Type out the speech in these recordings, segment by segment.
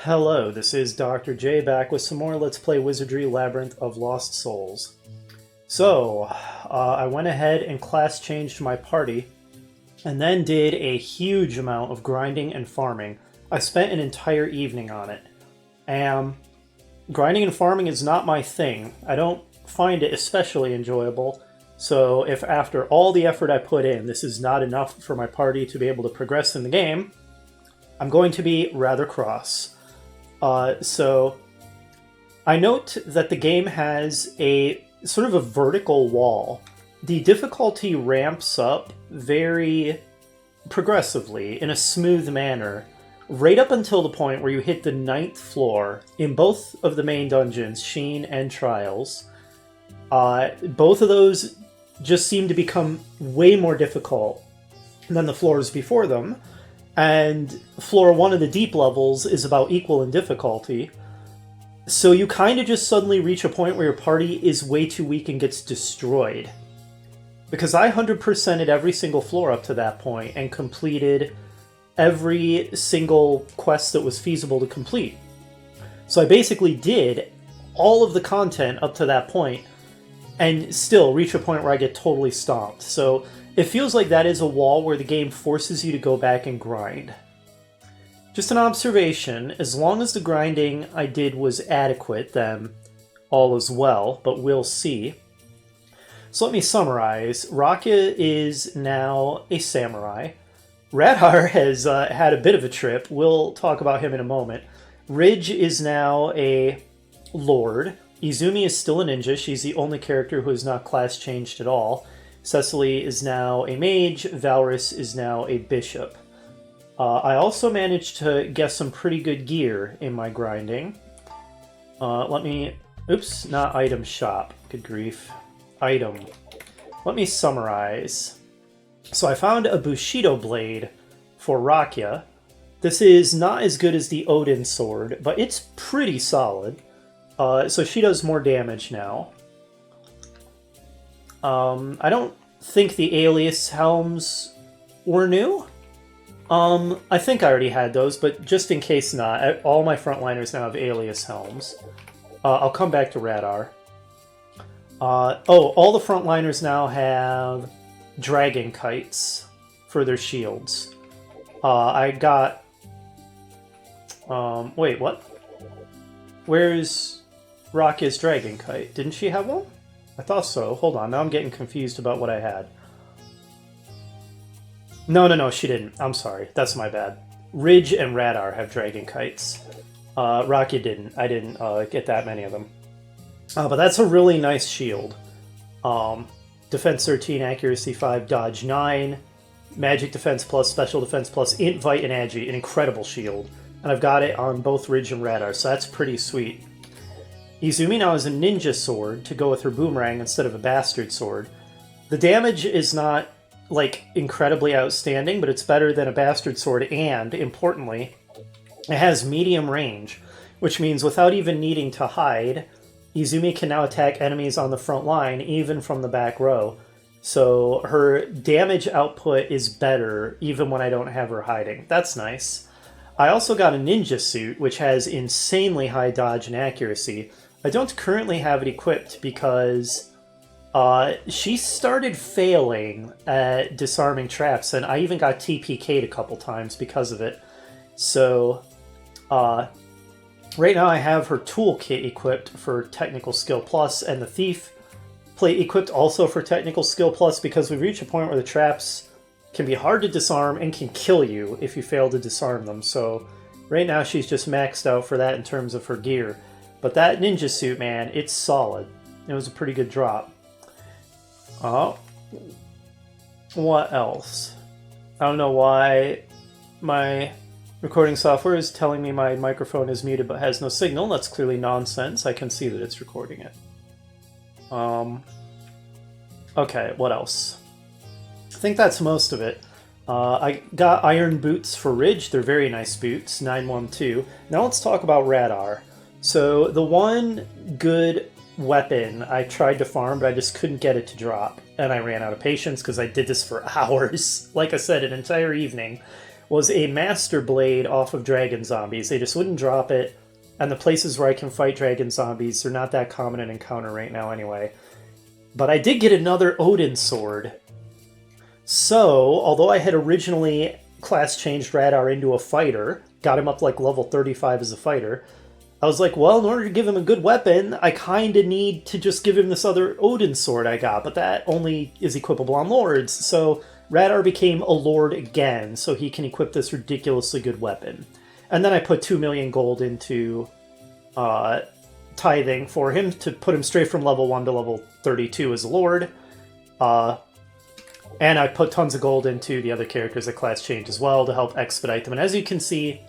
Hello, this is Dr. J back with some more Let's Play Wizardry Labyrinth of Lost Souls. I went ahead and class changed my party, and then did a huge amount of grinding and farming. I spent an entire evening on it. And grinding and farming is not my thing. I don't find it especially enjoyable, so if after all the effort I put in, this is not enough for my party to be able to progress in the game, I'm going to be rather cross. So I note that the game has a sort of a vertical wall. The difficulty ramps up very progressively in a smooth manner, right up until the point where you hit the 9th floor in both of the main dungeons, Sheen and Trials. Both of those just seem to become way more difficult than the floors before them. And floor 1 of the deep levels is about equal in difficulty. So you kind of just suddenly reach a point where your party is way too weak and gets destroyed. Because I 100%ed every single floor up to that point and completed every single quest that was feasible to complete. So I basically did all of the content up to that point and still reach a point where I get totally stomped. So it feels like that is a wall where the game forces you to go back and grind. Just an observation, as long as the grinding I did was adequate, then all is well, but we'll see. So let me summarize. Rakia is now a samurai. Radhar has had a bit of a trip. We'll talk about him in a moment. Ridge is now a lord. Izumi is still a ninja. She's the only character who is not class changed at all. Cecily is now a mage, Valrus is now a bishop. I also managed to get some pretty good gear in my grinding. Oops, not item shop. Good grief. Item. Let me summarize. So I found a Bushido blade for Rakia. This is not as good as the Odin sword, but it's pretty solid. So she does more damage now. I don't think the alias helms were new. I think I already had those, but just in case not, all my frontliners now have alias helms. I'll come back to Radar. All the frontliners now have dragon kites for their shields. I got... wait, what? Where's Rakia's dragon kite? Didn't she have one? I thought so. Hold on, now I'm getting confused about what I had. No, she didn't. I'm sorry. That's my bad. Ridge and Radar have dragon kites. Rakia didn't. I didn't get that many of them. But that's a really nice shield. Defense 13, Accuracy 5, Dodge 9, Magic Defense Plus, Special Defense Plus, Invite and Agi. An incredible shield. And I've got it on both Ridge and Radar, so that's pretty sweet. Izumi now has a ninja sword to go with her boomerang instead of a bastard sword. The damage is not, like, incredibly outstanding, but it's better than a bastard sword, and, importantly, it has medium range, which means without even needing to hide, Izumi can now attack enemies on the front line, even from the back row. So her damage output is better, even when I don't have her hiding. That's nice. I also got a ninja suit, which has insanely high dodge and accuracy. I don't currently have it equipped because she started failing at disarming traps, and I even got TPK'd a couple times because of it. So, right now I have her toolkit equipped for Technical Skill Plus, and the Thief plate equipped also for Technical Skill Plus, because we reach a point where the traps can be hard to disarm and can kill you if you fail to disarm them. So, right now she's just maxed out for that in terms of her gear. But that ninja suit, man, it's solid. It was a pretty good drop. What else? I don't know why my recording software is telling me my microphone is muted but has no signal. That's clearly nonsense. I can see that it's recording it. Okay, what else? I think that's most of it. I got iron boots for Ridge. They're very nice boots. 912. Now let's talk about Radar. So the one good weapon I tried to farm, but I just couldn't get it to drop. And I ran out of patience because I did this for hours. Like I said, an entire evening, was a Master Blade off of Dragon Zombies. They just wouldn't drop it, and the places where I can fight Dragon Zombies are not that common an encounter right now anyway. But I did get another Odin Sword. So, although I had originally class changed Radar into a fighter, got him up like level 35 as a fighter, I was like, well, in order to give him a good weapon, I kind of need to just give him this other Odin Sword I got, but that only is equipable on Lords, so Radar became a Lord again, so he can equip this ridiculously good weapon. And then I put 2 million gold into tithing for him to put him straight from level 1 to level 32 as a Lord. And I put tons of gold into the other characters that class change as well to help expedite them. And as you can see,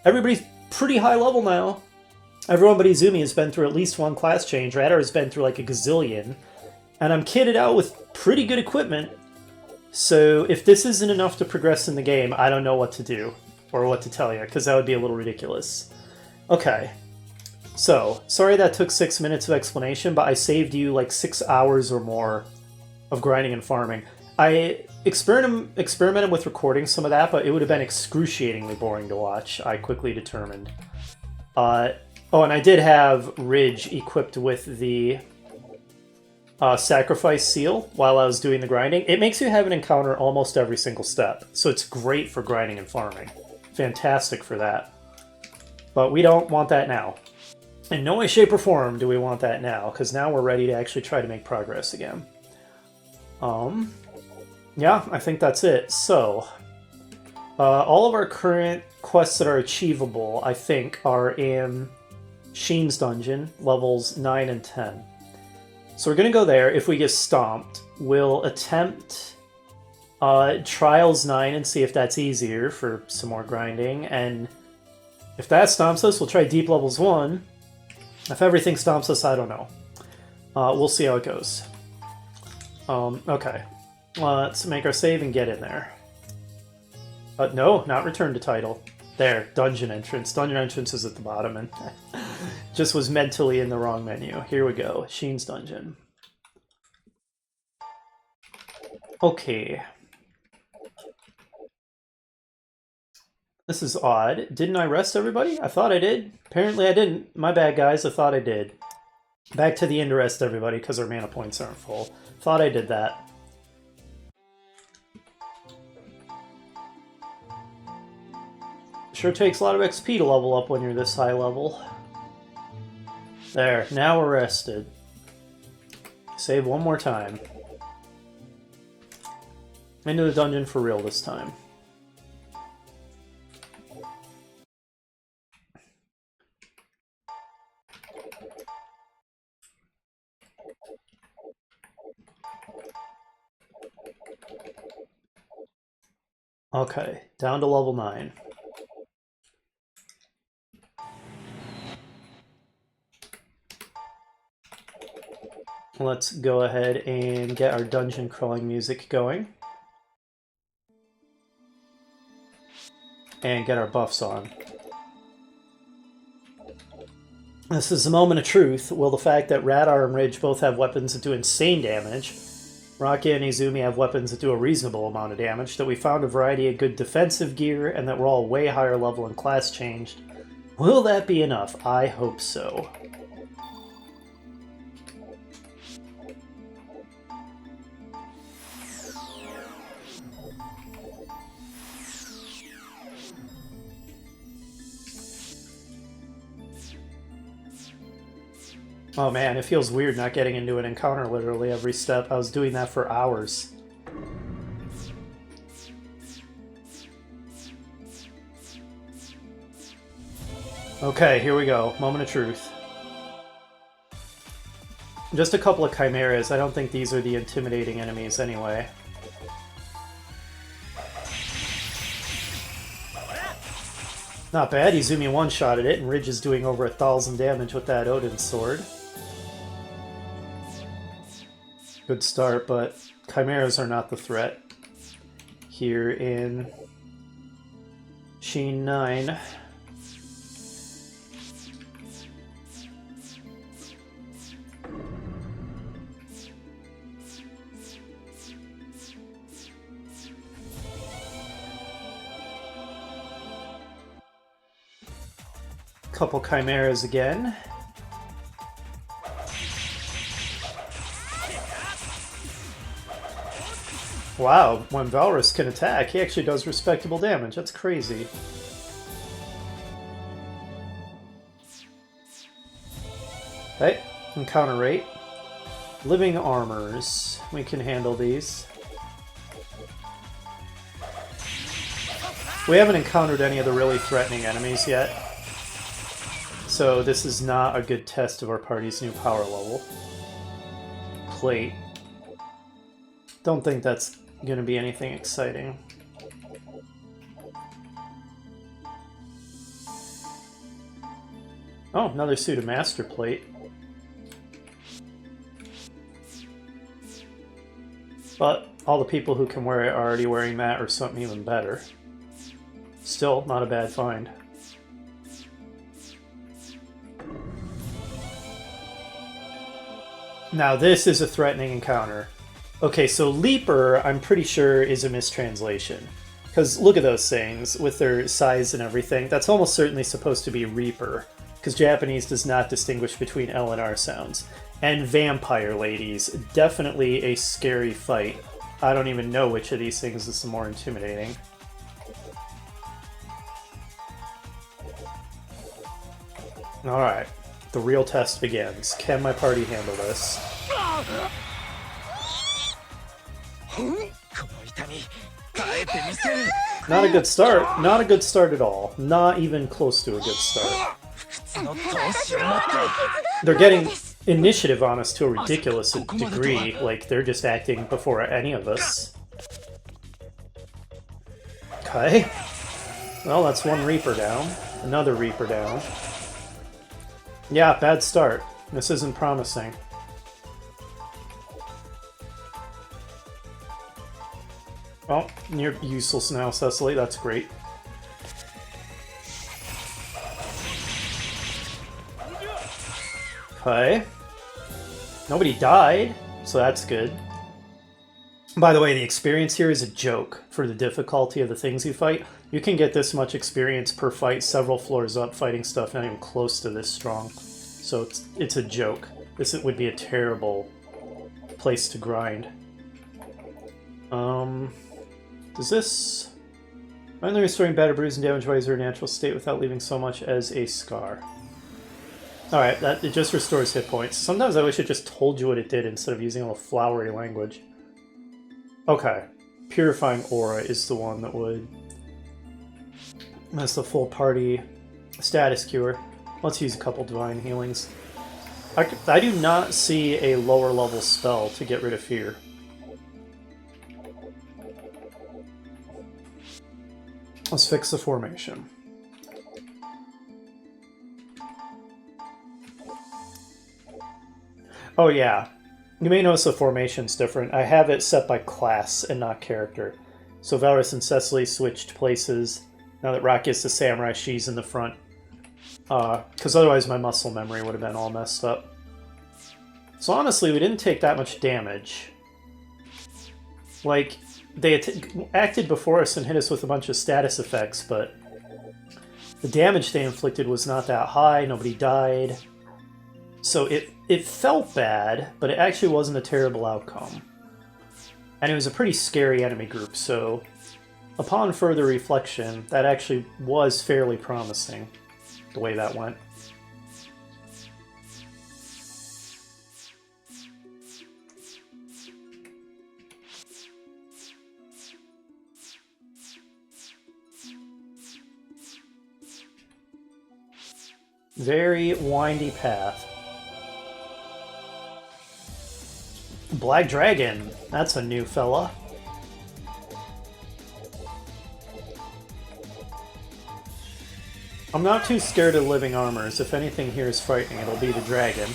everybody's pretty high level now. Everyone but Izumi has been through at least one class change. Radar has been through like a gazillion. And I'm kitted out with pretty good equipment. So if this isn't enough to progress in the game, I don't know what to do. Or what to tell you, because that would be a little ridiculous. Okay. So, sorry that took 6 minutes of explanation, but I saved you like 6 hours or more of grinding and farming. I experimented with recording some of that, but it would have been excruciatingly boring to watch, I quickly determined. Oh, and I did have Ridge equipped with the Sacrifice Seal while I was doing the grinding. It makes you have an encounter almost every single step, so it's great for grinding and farming. Fantastic for that. But we don't want that now. In no way, shape, or form do we want that now, because now we're ready to actually try to make progress again. Yeah, I think that's it. So, all of our current quests that are achievable, I think, are in Sheen's Dungeon, levels 9 and 10. So we're going to go there. If we get stomped, we'll attempt Trials 9 and see if that's easier for some more grinding. And if that stomps us, we'll try Deep Levels 1. If everything stomps us, I don't know. We'll see how it goes. Okay. Let's make our save and get in there. No, not return to title. There, dungeon entrance. Dungeon entrance is at the bottom and just was mentally in the wrong menu. Here we go. Sheen's Dungeon. Okay. This is odd. Didn't I rest everybody? I thought I did. Apparently I didn't. My bad, guys. I thought I did. Back to the end rest everybody, because our mana points aren't full. Thought I did that. Sure takes a lot of XP to level up when you're this high level. There, now we're rested. Save one more time. Into the dungeon for real this time. Okay, down to level 9. Let's go ahead and get our dungeon crawling music going. And get our buffs on. This is the moment of truth. Will the fact that Radar and Ridge both have weapons that do insane damage, Rocky and Izumi have weapons that do a reasonable amount of damage, that we found a variety of good defensive gear, and that we're all way higher level and class changed, will that be enough? I hope so. Oh man, it feels weird not getting into an encounter literally every step. I was doing that for hours. Okay, here we go. Moment of truth. Just a couple of chimeras. I don't think these are the intimidating enemies anyway. Not bad. Izumi one-shotted it, and Ridge is doing over 1,000 damage with that Odin sword. Good start, but chimeras are not the threat here in Sheen 9. Couple chimeras again. Wow, when Valrus can attack, he actually does respectable damage. That's crazy. Okay, encounter rate. Living armors. We can handle these. We haven't encountered any of the really threatening enemies yet. So this is not a good test of our party's new power level. Plate. Don't think that's going to be anything exciting. Oh, another suit of Master Plate. But all the people who can wear it are already wearing that or something even better. Still, not a bad find. Now this is a threatening encounter. Okay, so Leaper, I'm pretty sure, is a mistranslation. Because look at those things, with their size and everything. That's almost certainly supposed to be Reaper, because Japanese does not distinguish between L and R sounds. And Vampire Ladies, definitely a scary fight. I don't even know which of these things is the more intimidating. Alright, the real test begins. Can my party handle this? Not a good start. Not a good start at all. Not even close to a good start. They're getting initiative on us to a ridiculous degree. Like, they're just acting before any of us. Okay. Well, that's one Reaper down. Another Reaper down. Yeah, bad start. This isn't promising. Well, you're useless now, Cecily. That's great. Okay. Nobody died, so that's good. By the way, the experience here is a joke for the difficulty of the things you fight. You can get this much experience per fight several floors up fighting stuff not even close to this strong. So it's a joke. This would be a terrible place to grind. Does this... Finally restoring battered, bruised, and damaged bodies to their natural state without leaving so much as a scar. Alright, it just restores hit points. Sometimes I wish it just told you what it did instead of using all the flowery language. Okay. Purifying Aura is the one that would... That's the full party status cure. Let's use a couple Divine Healings. I do not see a lower level spell to get rid of fear. Let's fix the formation. Oh yeah, you may notice the formation's different. I have it set by class and not character. So Valrus and Cecily switched places. Now that Rock gets the samurai, she's in the front. Because otherwise my muscle memory would have been all messed up. So honestly, we didn't take that much damage. Like, they acted before us and hit us with a bunch of status effects, but the damage they inflicted was not that high, nobody died. So it felt bad, but it actually wasn't a terrible outcome. And it was a pretty scary enemy group, so upon further reflection, that actually was fairly promising, the way that went. Very windy path. Black Dragon. That's a new fella. I'm not too scared of living armors. If anything here is frightening, it'll be the dragon.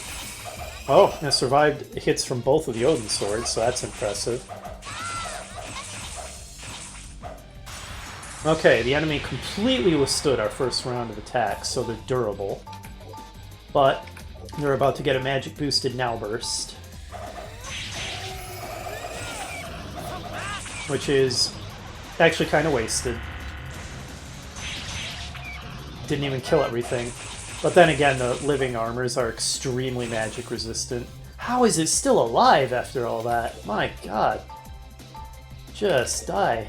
Oh, I survived hits from both of the Odin swords, so that's impressive. Okay, the enemy completely withstood our first round of attacks, so they're durable. But they're about to get a magic boosted Now Burst. Which is actually kind of wasted. Didn't even kill everything. But then again, the living armors are extremely magic resistant. How is it still alive after all that? My god. Just die.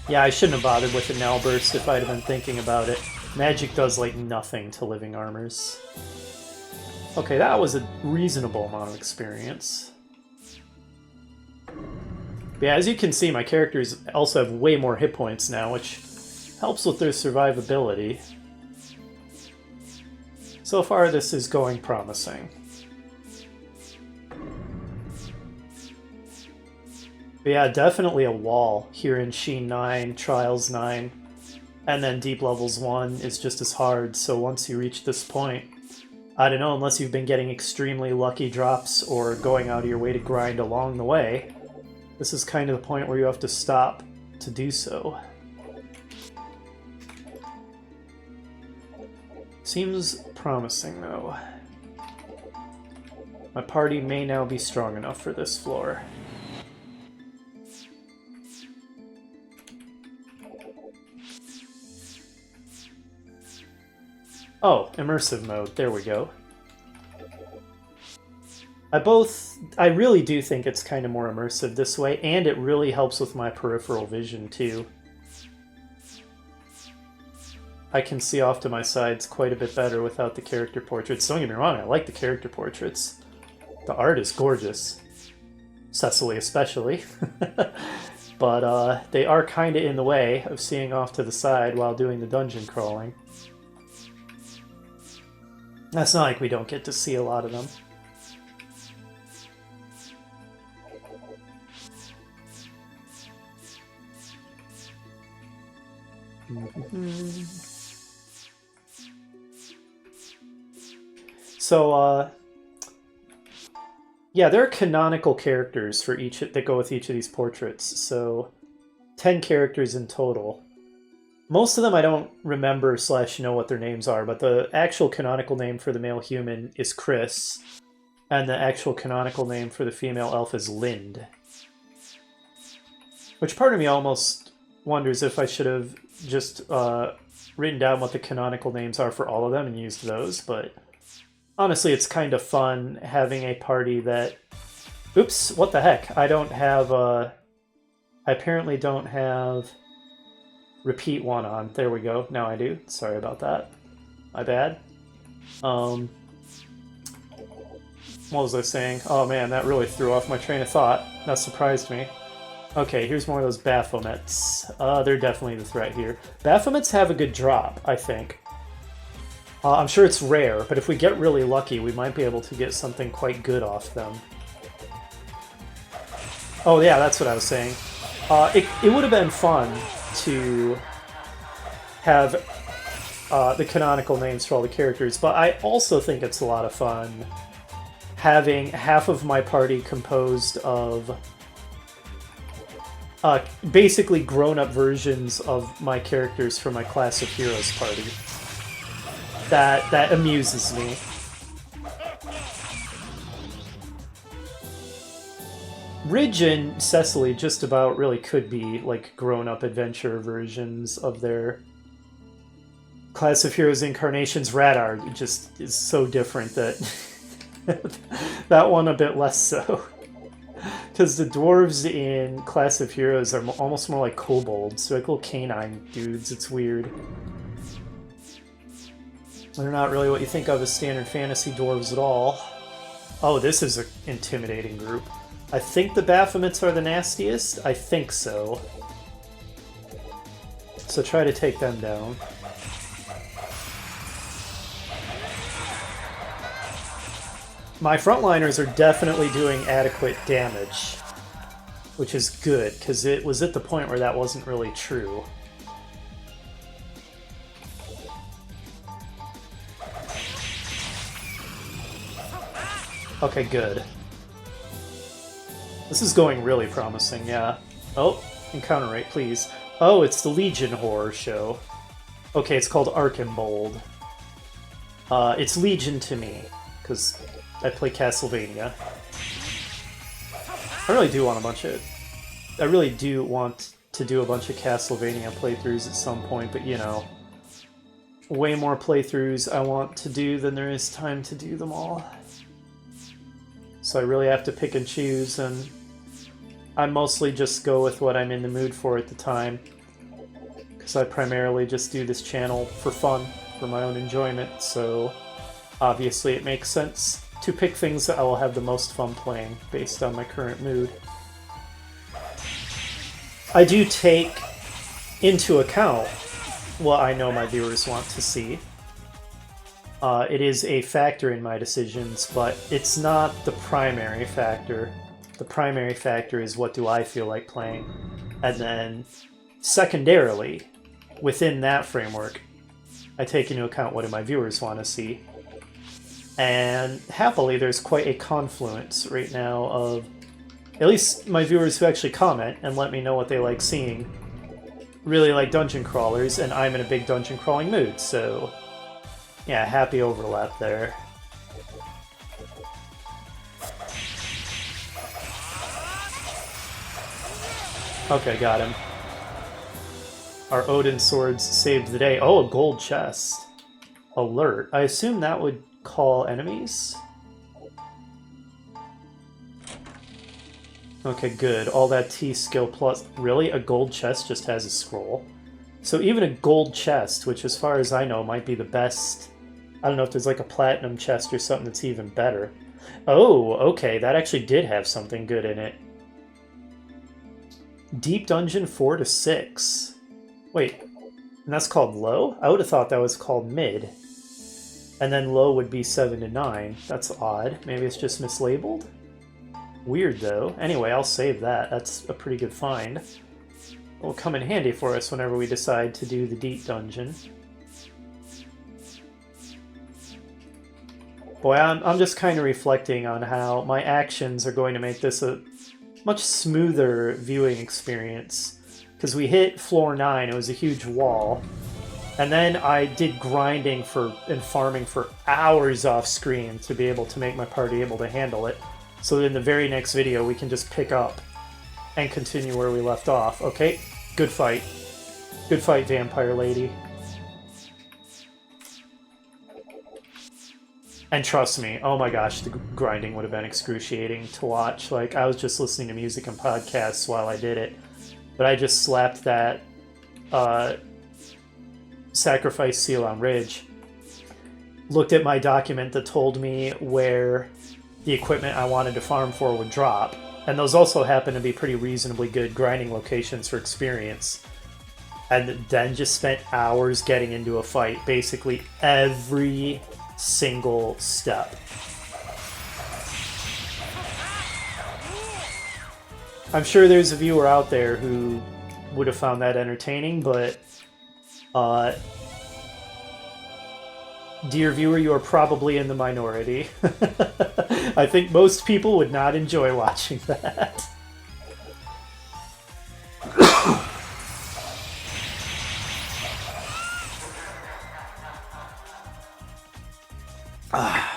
Yeah, I shouldn't have bothered with the Now Burst if I'd have been thinking about it. Magic does, like, nothing to living armors. Okay, that was a reasonable amount of experience. But yeah, as you can see, my characters also have way more hit points now, which helps with their survivability. So far, this is going promising. But yeah, definitely a wall here in Sheen 9, Trials 9, and then Deep Levels 1 is just as hard, so once you reach this point, I don't know, unless you've been getting extremely lucky drops or going out of your way to grind along the way, this is kind of the point where you have to stop to do so. Seems promising, though. My party may now be strong enough for this floor. Oh, immersive mode. There we go. I really do think it's kind of more immersive this way, and it really helps with my peripheral vision, too. I can see off to my sides quite a bit better without the character portraits. Don't get me wrong, I like the character portraits. The art is gorgeous. Cecily especially. But they are kind of in the way of seeing off to the side while doing the dungeon crawling. That's not like we don't get to see a lot of them. So, yeah, there are canonical characters for each that go with each of these portraits. So, 10 characters in total. Most of them I don't remember / know what their names are, but the actual canonical name for the male human is Chris, and the actual canonical name for the female elf is Lind. Which part of me almost wonders if I should have just written down what the canonical names are for all of them and used those, but honestly it's kind of fun having a party that... Oops, what the heck? I don't have... I apparently don't have... Repeat one on. There we go. Now I do. Sorry about that. My bad. What was I saying? Oh man, that really threw off my train of thought. That surprised me. Okay, here's more of those Baphomets. They're definitely the threat here. Baphomets have a good drop, I think. I'm sure it's rare, but if we get really lucky, we might be able to get something quite good off them. Oh yeah, that's what I was saying. It would have been fun to have the canonical names for all the characters, but I also think it's a lot of fun having half of my party composed of basically grown-up versions of my characters from my Class of Heroes party. That amuses me. Ridge and Cecily just about really could be like grown-up adventure versions of their Class of Heroes incarnations. Radar just is so different that that one a bit less so. Because the dwarves in Class of Heroes are almost more like kobolds, so like little canine dudes. It's weird. They're not really what you think of as standard fantasy dwarves at all. Oh, this is an intimidating group. I think the Baphomets are the nastiest. I think so. So try to take them down. My frontliners are definitely doing adequate damage, which is good, because it was at the point where that wasn't really true. Okay, good. This is going really promising, yeah. Oh, encounter rate, please. Oh, it's the Legion horror show. Okay, it's called Arkenbold. It's Legion to me, because I play Castlevania. I really do want to do a bunch of Castlevania playthroughs at some point, but you know, way more playthroughs I want to do than there is time to do them all. So I really have to pick and choose, and I mostly just go with what I'm in the mood for at the time. Because I primarily just do this channel for fun, for my own enjoyment, so obviously it makes sense to pick things that I will have the most fun playing based on my current mood. I do take into account what I know my viewers want to see. It is a factor in my decisions, but it's not the primary factor. The primary factor is what do I feel like playing. And then, secondarily, within that framework, I take into account what do my viewers want to see. And happily, there's quite a confluence right now of at least my viewers who actually comment and let me know what they like seeing really like dungeon crawlers, and I'm in a big dungeon crawling mood, so yeah, happy overlap there. Okay, got him. Our Odin swords saved the day. Oh, a gold chest. Alert. I assume that would call enemies? Okay, good. All that T skill plus... Really? A gold chest just has a scroll? So even a gold chest, which as far as I know might be the best... I don't know if there's like a platinum chest or something that's even better. Oh, okay, that actually did have something good in it. Deep Dungeon 4 to 6. Wait, and that's called low? I would have thought that was called mid. And then low would be 7 to 9. That's odd. Maybe it's just mislabeled? Weird, though. Anyway, I'll save that. That's a pretty good find. It will come in handy for us whenever we decide to do the Deep Dungeon. Boy, I'm just kind of reflecting on how my actions are going to make this a much smoother viewing experience. Because we hit floor 9, it was a huge wall. And then I did grinding and farming for hours off screen to be able to make my party able to handle it. So that in the very next video we can just pick up and continue where we left off. Okay, good fight. Good fight, Vampire Lady. And trust me, oh my gosh, the grinding would have been excruciating to watch. Like, I was just listening to music and podcasts while I did it. But I just slapped that sacrifice seal on Ridge. Looked at my document that told me where the equipment I wanted to farm for would drop. And those also happen to be pretty reasonably good grinding locations for experience. And then just spent hours getting into a fight, basically every single step. I'm sure there's a viewer out there who would have found that entertaining, but dear viewer, you are probably in the minority. I think most people would not enjoy watching that.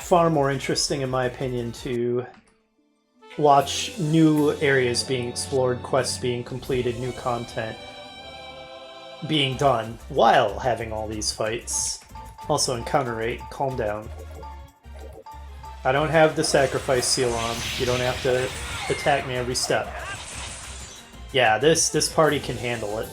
Far more interesting, in my opinion, to watch new areas being explored, quests being completed, new content being done while having all these fights. Also, encounter rate, calm down. I don't have the sacrifice seal on. You don't have to attack me every step. Yeah, this party can handle it.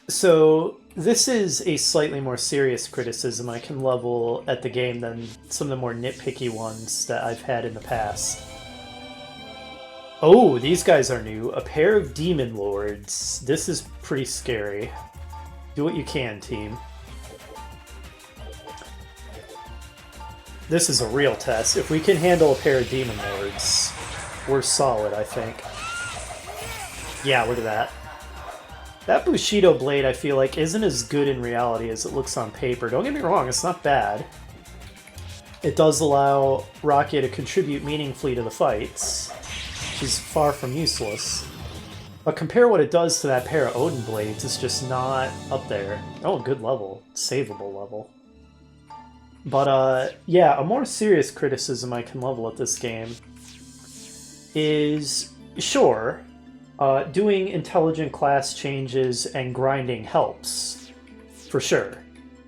So, this is a slightly more serious criticism I can level at the game than some of the more nitpicky ones that I've had in the past. Oh, these guys are new. A pair of demon lords. This is pretty scary. Do what you can, team. This is a real test. If we can handle a pair of demon lords, we're solid, I think. Yeah, look at that. That Bushido blade, I feel like, isn't as good in reality as it looks on paper. Don't get me wrong, it's not bad. It does allow Rakia to contribute meaningfully to the fights, which is far from useless. But compare what it does to that pair of Odin blades, it's just not up there. Oh, good level. Savable level. But, yeah, a more serious criticism I can level at this game is, sure, Doing intelligent class changes and grinding helps, for sure.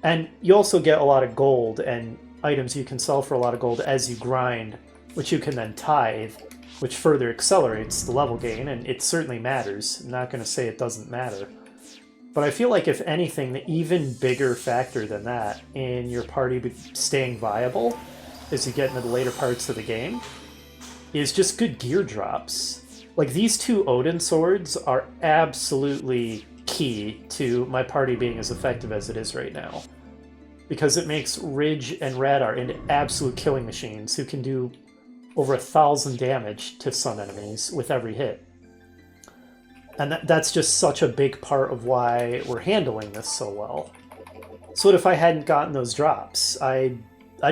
And you also get a lot of gold and items you can sell for a lot of gold as you grind, which you can then tithe, which further accelerates the level gain, and it certainly matters. I'm not going to say it doesn't matter. But I feel like, if anything, the even bigger factor than that in your party staying viable as you get into the later parts of the game is just good gear drops. Like, these two Odin swords are absolutely key to my party being as effective as it is right now. Because it makes Ridge and Radar into absolute killing machines who can do over 1,000 damage to some enemies with every hit. And that's just such a big part of why we're handling this so well. So what if I hadn't gotten those drops? I'd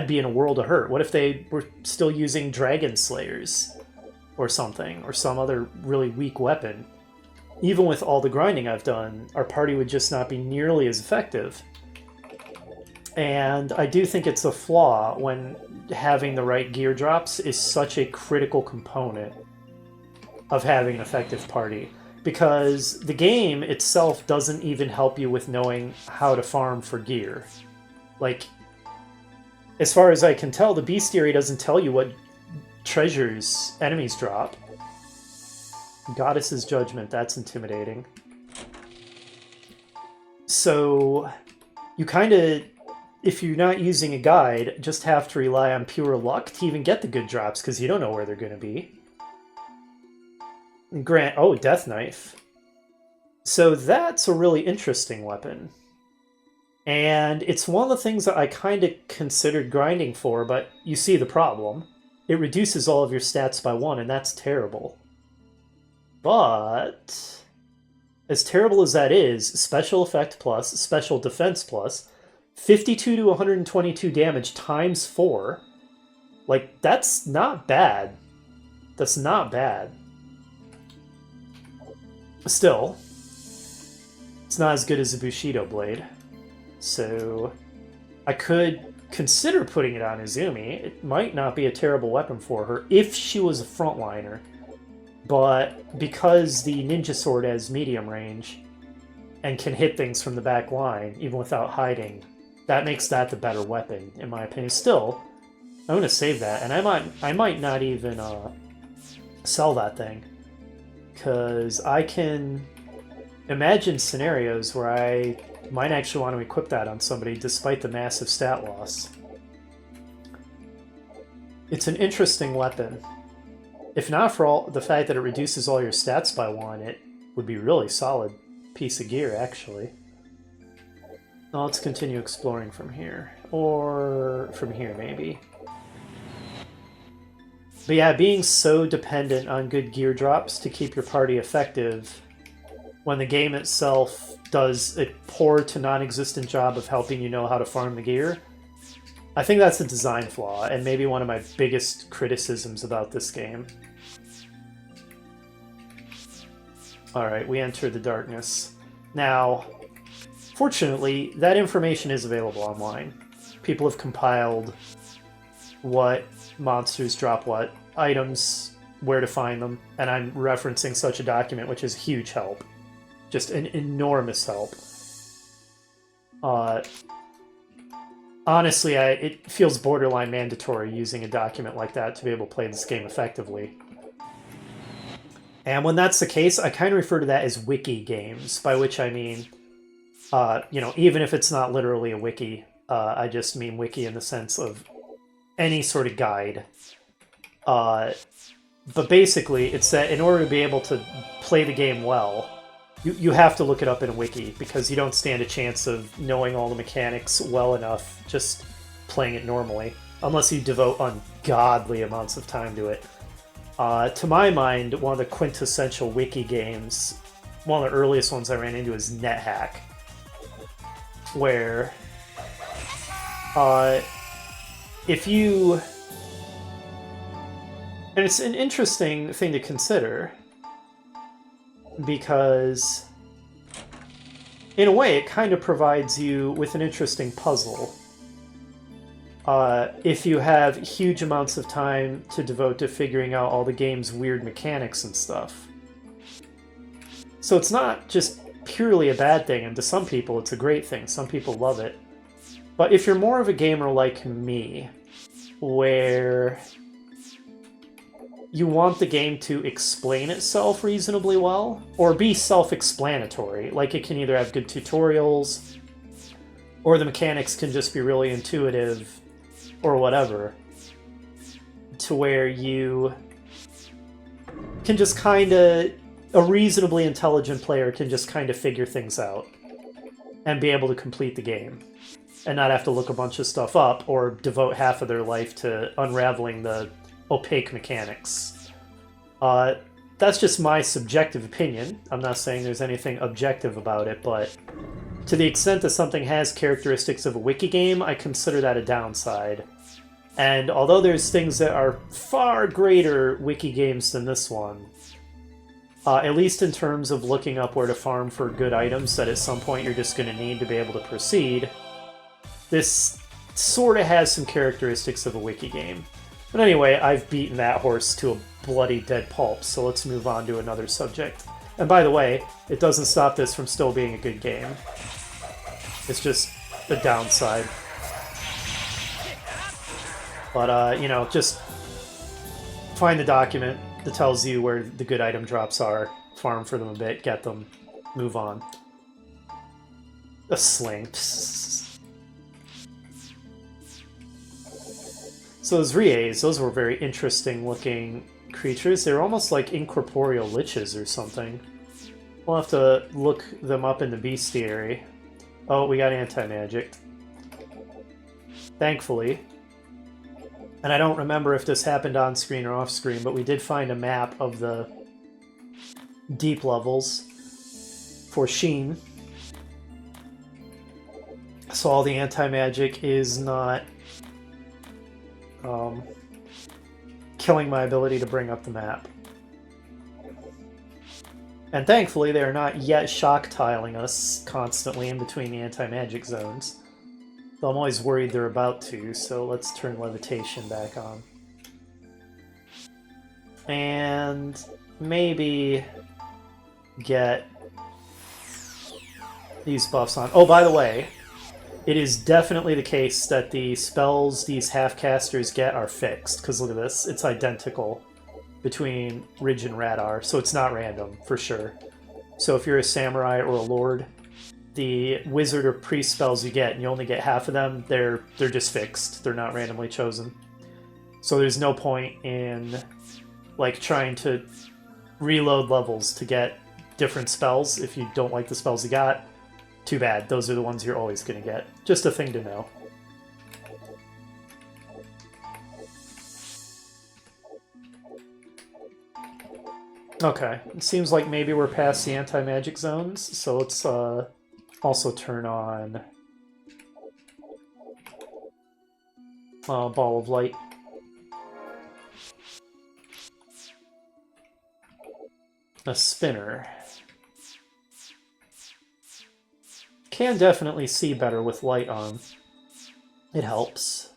be in a world of hurt. What if they were still using Dragon Slayers or something, or some other really weak weapon? Even with all the grinding I've done, our party would just not be nearly as effective. And I do think it's a flaw when having the right gear drops is such a critical component of having an effective party. Because the game itself doesn't even help you with knowing how to farm for gear. Like, as far as I can tell, the bestiary doesn't tell you what treasures enemies drop. Goddess's Judgment, that's intimidating. So, you kind of, if you're not using a guide, just have to rely on pure luck to even get the good drops, because you don't know where they're going to be. Oh, Death Knife. So that's a really interesting weapon. And it's one of the things that I kind of considered grinding for, but you see the problem. It reduces all of your stats by 1, and that's terrible. But, as terrible as that is, Special Effect Plus, Special Defense Plus, 52 to 122 damage times 4. Like, that's not bad. That's not bad. Still, it's not as good as a Bushido blade. So, I could consider putting it on Izumi. It might not be a terrible weapon for her if she was a frontliner. But because the ninja sword has medium range and can hit things from the back line, even without hiding, that makes that the better weapon, in my opinion. Still, I'm going to save that, and I might not even sell that thing. Because I can imagine scenarios where I might actually want to equip that on somebody despite the massive stat loss. It's an interesting weapon. If not for all the fact that it reduces all your stats by 1, it would be a really solid piece of gear, actually. Now let's continue exploring from here. Or from here, maybe. But yeah, being so dependent on good gear drops to keep your party effective when the game itself does a poor to non-existent job of helping you know how to farm the gear, I think that's a design flaw, and maybe one of my biggest criticisms about this game. Alright, we enter the darkness. Now, fortunately, that information is available online. People have compiled what monsters drop what items, where to find them, and I'm referencing such a document, which is a huge help. Just an enormous help. Honestly, it feels borderline mandatory using a document like that to be able to play this game effectively. And when that's the case, I kind of refer to that as wiki games, by which I mean, even if it's not literally a wiki, I just mean wiki in the sense of any sort of guide. But basically, it's that in order to be able to play the game well, you have to look it up in a wiki, because you don't stand a chance of knowing all the mechanics well enough just playing it normally, unless you devote ungodly amounts of time to it. To my mind, one of the quintessential wiki games, one of the earliest ones I ran into is NetHack, where if you... And it's an interesting thing to consider, because in a way it kind of provides you with an interesting puzzle. If you have huge amounts of time to devote to figuring out all the game's weird mechanics and stuff. So it's not just purely a bad thing, and to some people it's a great thing. Some people love it. But if you're more of a gamer like me, where you want the game to explain itself reasonably well, or be self-explanatory, like it can either have good tutorials, or the mechanics can just be really intuitive, or whatever, to where you can just kind of, a reasonably intelligent player can just kind of figure things out and be able to complete the game and not have to look a bunch of stuff up or devote half of their life to unraveling the opaque mechanics. That's just my subjective opinion. I'm not saying there's anything objective about it, but to the extent that something has characteristics of a wiki game, I consider that a downside. And although there's things that are far greater wiki games than this one, at least in terms of looking up where to farm for good items that at some point you're just going to need to be able to proceed, this sort of has some characteristics of a wiki game. But anyway, I've beaten that horse to a bloody dead pulp, so let's move on to another subject. And by the way, it doesn't stop this from still being a good game. It's just a downside. But, you know, just find the document that tells you where the good item drops are, farm for them a bit, get them, move on. A sling. So those Ries, those were very interesting looking creatures. They were almost like incorporeal liches or something. We'll have to look them up in the bestiary. Oh, we got anti-magic. Thankfully. And I don't remember if this happened on screen or off screen, but we did find a map of the deep levels for Sheen. So all the anti-magic is not killing my ability to bring up the map. And thankfully they are not yet shock tiling us constantly in between the anti-magic zones. Though I'm always worried they're about to, so let's turn levitation back on. And maybe get these buffs on. Oh, by the way, it is definitely the case that the spells these half-casters get are fixed, because look at this, it's identical between Ridge and Radar, so it's not random, for sure. So if you're a samurai or a lord, the wizard or priest spells you get, and you only get half of them, they're just fixed. They're not randomly chosen. So there's no point in like trying to reload levels to get different spells if you don't like the spells you got. Too bad. Those are the ones you're always going to get. Just a thing to know. Okay, it seems like maybe we're past the anti-magic zones, so let's also turn on Ball of Light. A spinner. Can definitely see better with light on. It helps.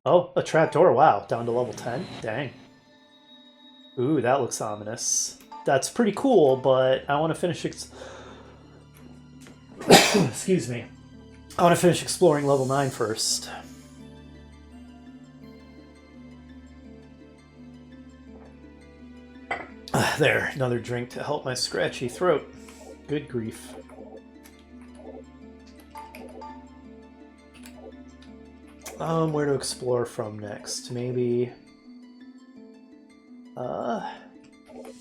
Oh, a trapdoor, wow, down to level 10? Dang. Ooh, that looks ominous. That's pretty cool, but I want to finish excuse me. I want to finish exploring level 9 first. There, another drink to help my scratchy throat. Good grief. Where to explore from next? Maybe...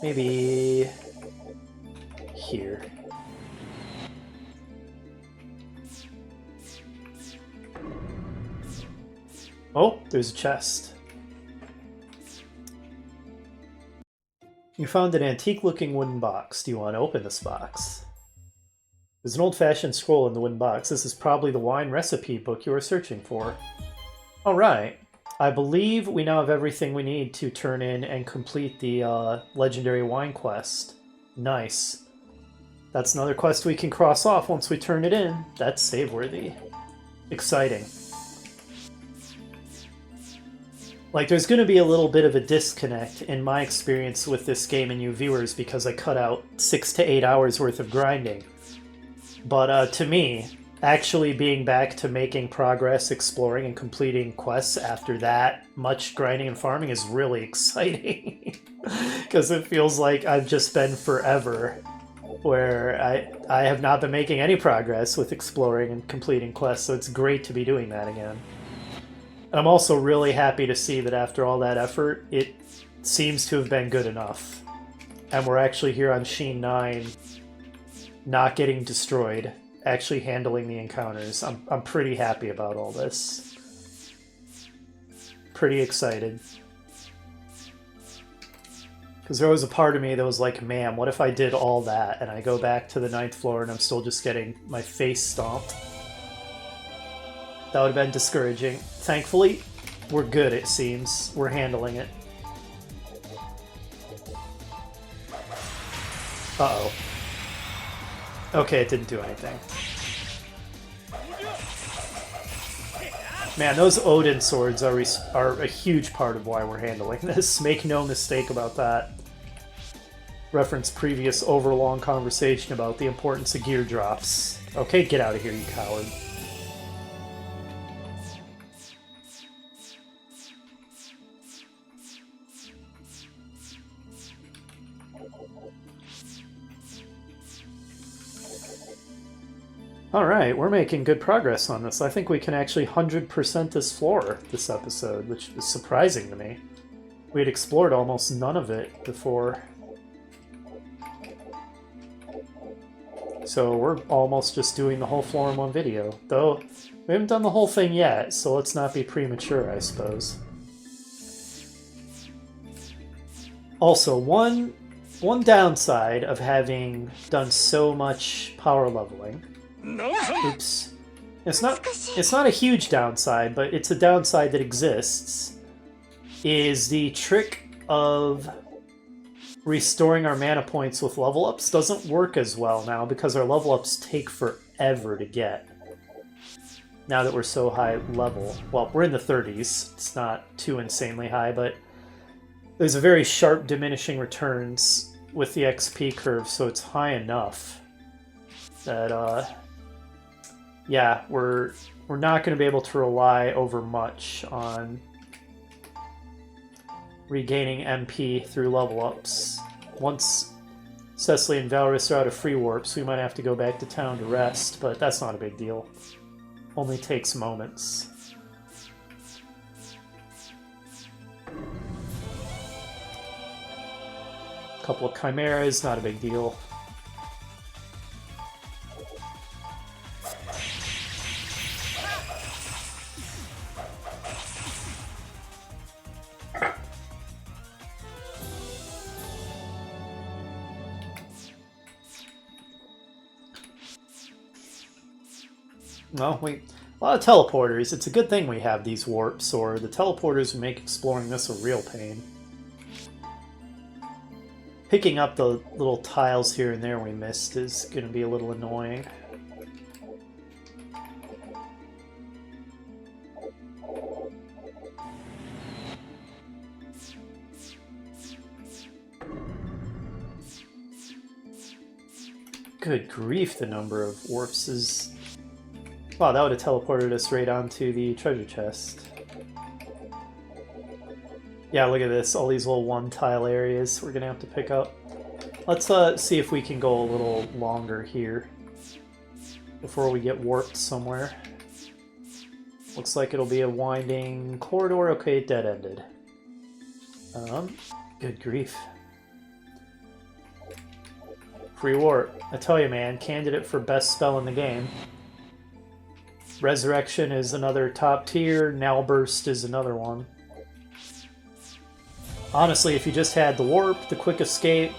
maybe... here. Oh, there's a chest. You found an antique-looking wooden box. Do you want to open this box? There's an old-fashioned scroll in the wooden box. This is probably the wine recipe book you are searching for. Alright. I believe we now have everything we need to turn in and complete the legendary wine quest. Nice. That's another quest we can cross off once we turn it in. That's save-worthy. Exciting. Like, there's going to be a little bit of a disconnect in my experience with this game and you viewers because I cut out 6 to 8 hours worth of grinding. But to me, actually being back to making progress, exploring, and completing quests after that much grinding and farming is really exciting. Because it feels like I've just been forever where I have not been making any progress with exploring and completing quests, so it's great to be doing that again. And I'm also really happy to see that after all that effort, it seems to have been good enough. And we're actually here on Sheen 9, not getting destroyed, actually handling the encounters. I'm pretty happy about all this. Pretty excited. Because there was a part of me that was like, man, what if I did all that and I go back to the 9th floor and I'm still just getting my face stomped? That would have been discouraging. Thankfully, we're good, it seems. We're handling it. Uh-oh. Okay, it didn't do anything. Man, those Odin swords are a huge part of why we're handling this. Make no mistake about that. Reference previous overlong conversation about the importance of gear drops. Okay, get out of here, you coward. Alright, we're making good progress on this. I think we can actually 100% this floor this episode, which is surprising to me. We had explored almost none of it before. So we're almost just doing the whole floor in one video. Though, we haven't done the whole thing yet, so let's not be premature, I suppose. Also, one downside of having done so much power leveling... Oops. It's not a huge downside, but it's a downside that exists, is the trick of restoring our mana points with level ups doesn't work as well now because our level ups take forever to get. Now that we're so high level. Well, we're in the 30s. It's not too insanely high, but there's a very sharp diminishing returns with the XP curve, so it's high enough that yeah, we're not going to be able to rely over much on regaining MP through level ups. Once Cecily and Valrus are out of free warps, we might have to go back to town to rest, but that's not a big deal. Only takes moments. A couple of chimeras, not a big deal. Well, a lot of teleporters. It's a good thing we have these warps, or the teleporters would make exploring this a real pain. Picking up the little tiles here and there we missed is going to be a little annoying. Good grief, the number of warps is... Wow, that would have teleported us right onto the treasure chest. Yeah, look at this. All these little one-tile areas we're going to have to pick up. Let's see if we can go a little longer here before we get warped somewhere. Looks like it'll be a winding corridor. Okay, dead-ended. Good grief. Free warp. I tell you, man, candidate for best spell in the game. Resurrection is another top tier, Now Burst is another one. Honestly, if you just had the warp, the quick escape,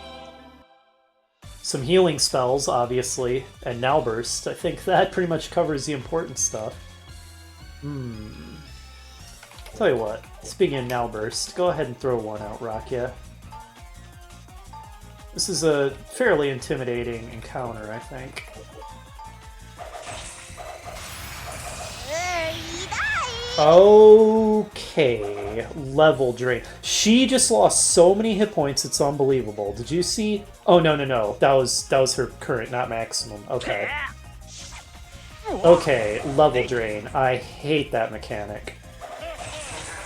some healing spells, obviously, and Now Burst, I think that pretty much covers the important stuff. Tell you what, speaking of Now Burst, go ahead and throw one out, Rakia. This is a fairly intimidating encounter, I think. Okay, level drain. She just lost so many hit points, it's unbelievable. Did you see? Oh no, no, no. That was her current, not maximum. Okay. Okay, level drain. I hate that mechanic.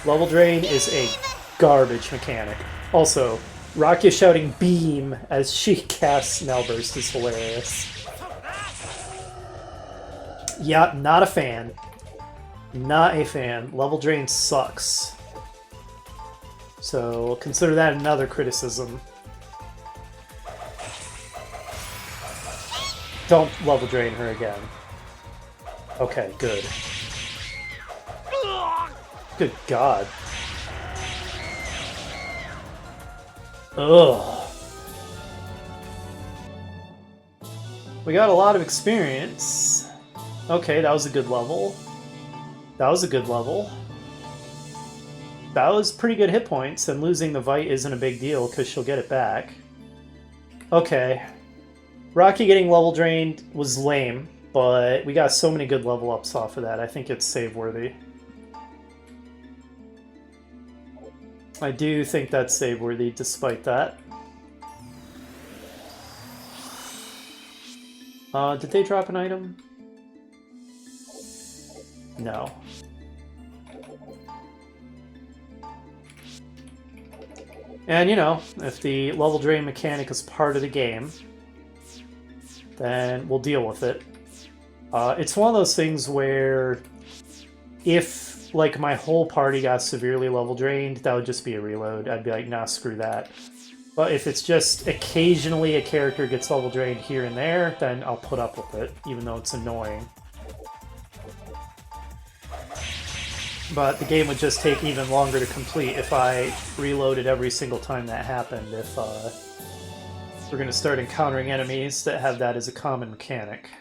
Level drain is a garbage mechanic. Also, Rakia shouting beam as she casts Snellburst is hilarious. Yeah, not a fan. Not a fan. Level drain sucks. So consider that another criticism. Don't level drain her again. Okay, good. Good God. Ugh. We got a lot of experience. Okay, that was a good level. That was a good level. That was pretty good hit points, and losing the Vite isn't a big deal because she'll get it back. Okay. Rocky getting level drained was lame, but we got so many good level ups off of that. I think it's save worthy. I do think that's save worthy despite that. Did they drop an item? No. And, you know, if the level drain mechanic is part of the game, then we'll deal with it. It's one of those things where if, like, my whole party got severely level drained, that would just be a reload. I'd be like, nah, screw that. But if it's just occasionally a character gets level drained here and there, then I'll put up with it, even though it's annoying. But the game would just take even longer to complete if I reloaded every single time that happened, if we're going to start encountering enemies that have that as a common mechanic.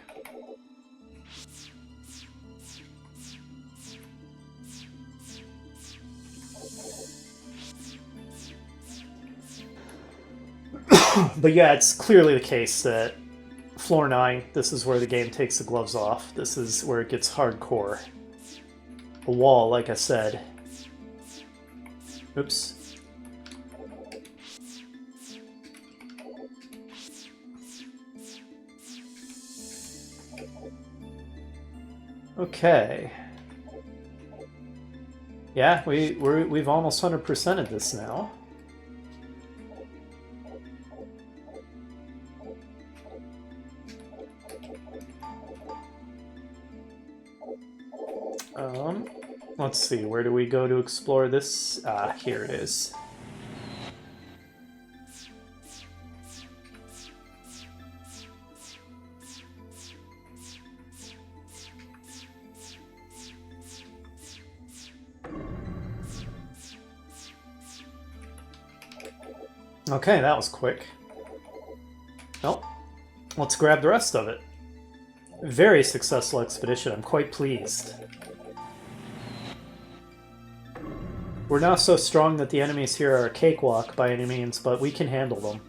But yeah, it's clearly the case that floor 9, this is where the game takes the gloves off. This is where it gets hardcore. A wall, like I said. Oops. Okay. Yeah, we've almost 100%ed this now. Let's see, where do we go to explore this? Ah, here it is. Okay, that was quick. Well, let's grab the rest of it. Very successful expedition, I'm quite pleased. We're not so strong that the enemies here are a cakewalk by any means, but we can handle them.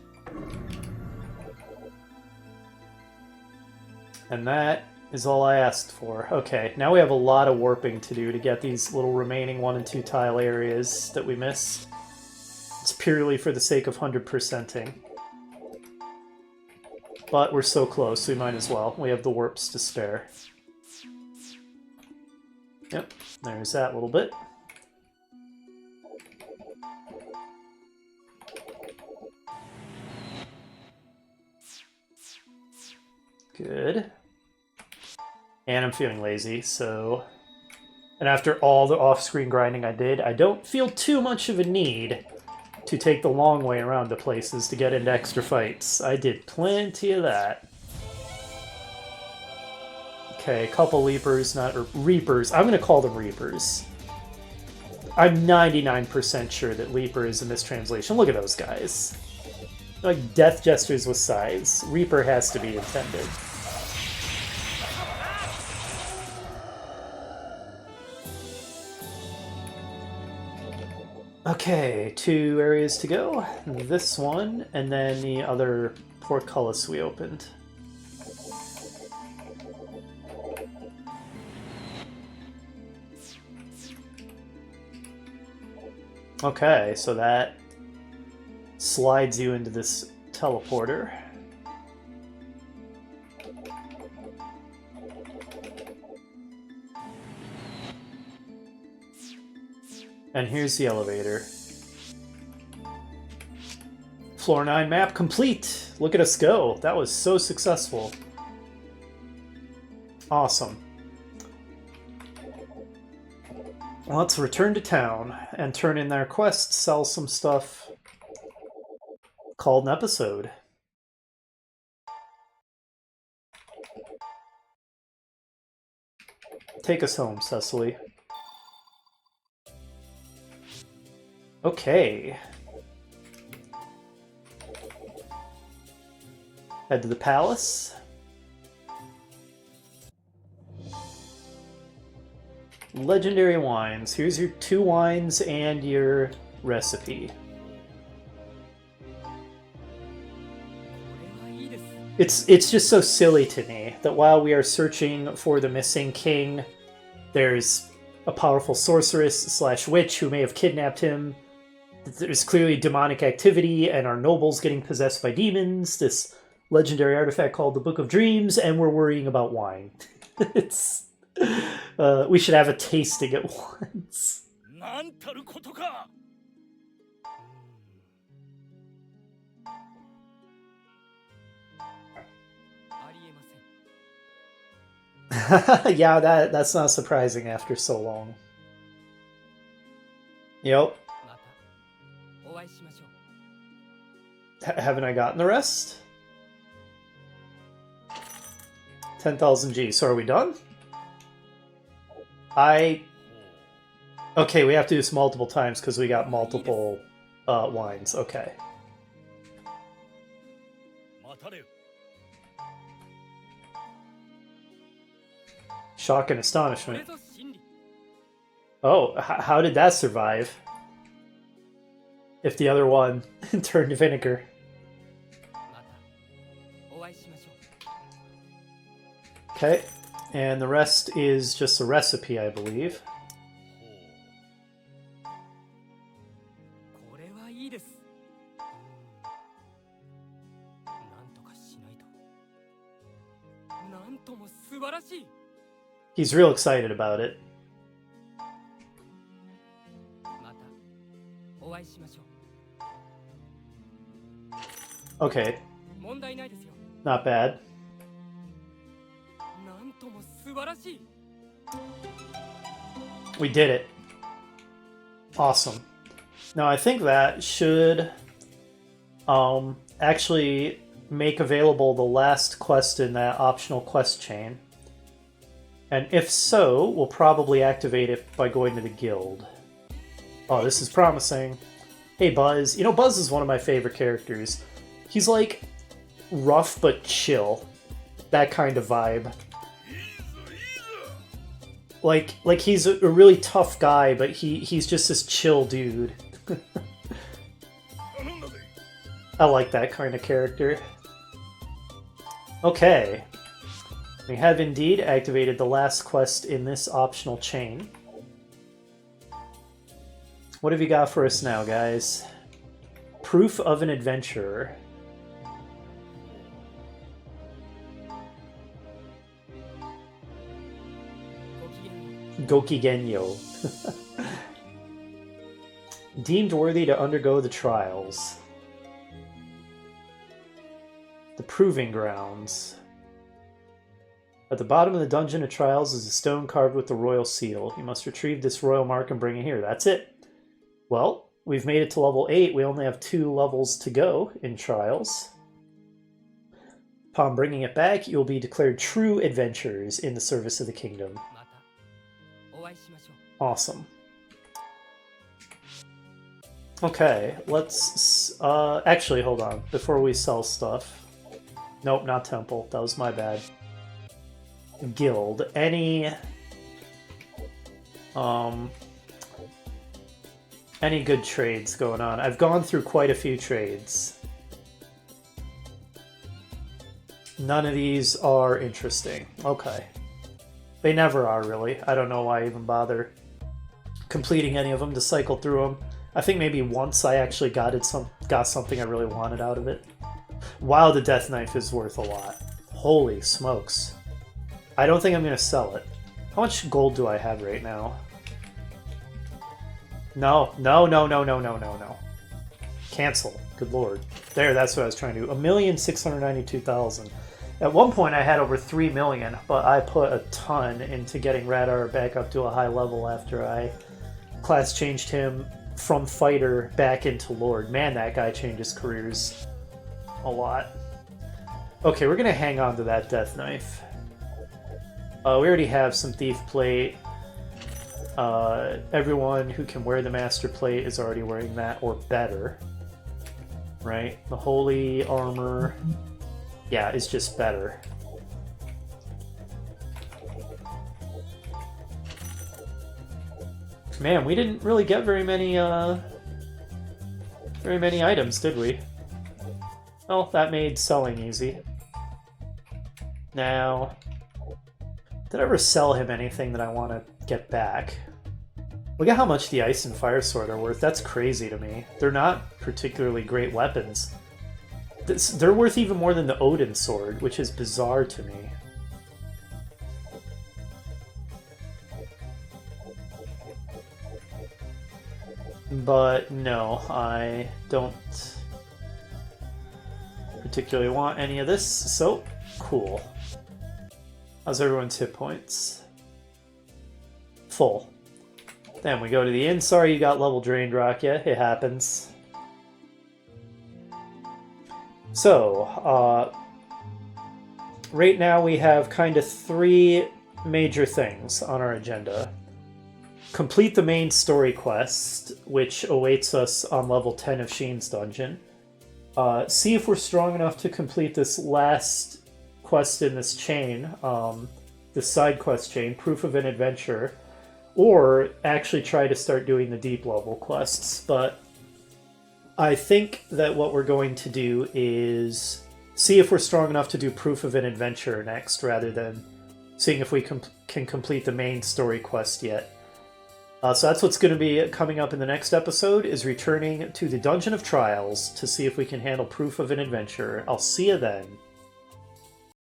And that is all I asked for. Okay, now we have a lot of warping to do to get these little remaining 1 and 2 tile areas that we missed. It's purely for the sake of 100%ing. But we're so close, we might as well. We have the warps to spare. Yep, there's that little bit. Good. And I'm feeling lazy, so... And after all the off-screen grinding I did, I don't feel too much of a need to take the long way around to places to get into extra fights. I did plenty of that. Okay, a couple leapers, or reapers. I'm going to call them reapers. I'm 99% sure that leaper is a mistranslation. Look at those guys. Like death gestures with scythes. Reaper has to be intended. Okay, 2 areas to go. This one, and then the other portcullis we opened. Okay, so that slides you into this teleporter. And here's the elevator. Floor 9 map complete! Look at us go! That was so successful. Awesome. Let's return to town and turn in their quest, sell some stuff. Called an episode. Take us home, Cecily. Okay. Head to the palace. Legendary wines. Here's your 2 wines and your recipe. It's just so silly to me that while we are searching for the missing king, there's a powerful sorceress / witch who may have kidnapped him. There's clearly demonic activity, and our noble's getting possessed by demons. This legendary artifact called the Book of Dreams, and we're worrying about wine. It's we should have a tasting at once. Yeah, that's not surprising after so long. Yep. Haven't I gotten the rest? 10,000 G. So are we done? Okay, we have to do this multiple times because we got multiple wines. Okay. Shock and astonishment. Oh, how did that survive? If the other one turned to vinegar. Okay, and the rest is just a recipe, I believe. He's real excited about it. Okay. Not bad. We did it. Awesome. Now I think that should actually make available the last quest in that optional quest chain. And if so, we'll probably activate it by going to the guild. Oh, this is promising. Hey, Buzz. You know, Buzz is one of my favorite characters. He's like rough but chill. That kind of vibe. Like he's a really tough guy, but he's just this chill dude. I like that kind of character. Okay. We have indeed activated the last quest in this optional chain. What have you got for us now, guys? Proof of an adventurer. Gokigenyo. Deemed worthy to undergo the trials. The Proving Grounds. At the bottom of the Dungeon of Trials is a stone carved with the royal seal. You must retrieve this royal mark and bring it here. That's it. Well, we've made it to level 8. We only have 2 levels to go in Trials. Upon bringing it back, you'll be declared true adventurers in the service of the kingdom. Awesome. Okay, let's... actually, hold on. Before we sell stuff... Nope, not temple. That was my bad. Guild. Any good trades going on? I've gone through quite a few trades. None of these are interesting. Okay. They never are, really. I don't know why I even bother completing any of them to cycle through them. I think maybe once I actually got something I really wanted out of it. Wow, the Death Knife is worth a lot. Holy smokes. I don't think I'm going to sell it. How much gold do I have right now? No, no, no, no, no, no, no, no. Cancel. Good lord. There, that's what I was trying to do. 1,692,000. At one point I had over 3 million, but I put a ton into getting Radar back up to a high level after I class changed him from fighter back into Lord. Man, that guy changes careers a lot. Okay, we're gonna hang on to that Death Knife. We already have some Thief Plate. Everyone who can wear the Master Plate is already wearing that, or better. Right? The Holy Armor, yeah, is just better. Man, we didn't really get very many items, did we? Well, that made selling easy. Now, did I ever sell him anything that I want to get back? Look at how much the Ice and Fire Sword are worth. That's crazy to me. They're not particularly great weapons. They're worth even more than the Odin Sword, which is bizarre to me. But no, I don't particularly want any of this, so cool. How's everyone's hit points? Full. Then we go to the inn. Sorry you got level drained, Rakia. It happens. So, right now we have kind of 3 major things on our agenda. Complete the main story quest, which awaits us on level 10 of Sheen's Dungeon. See if we're strong enough to complete this last quest in this chain, this side quest chain, Proof of an Adventure, or actually try to start doing the deep level quests. But I think that what we're going to do is see if we're strong enough to do Proof of an Adventure next, rather than seeing if we can complete the main story quest yet. So that's what's going to be coming up in the next episode, is returning to the Dungeon of Trials to see if we can handle Proof of an Adventure. I'll see you then.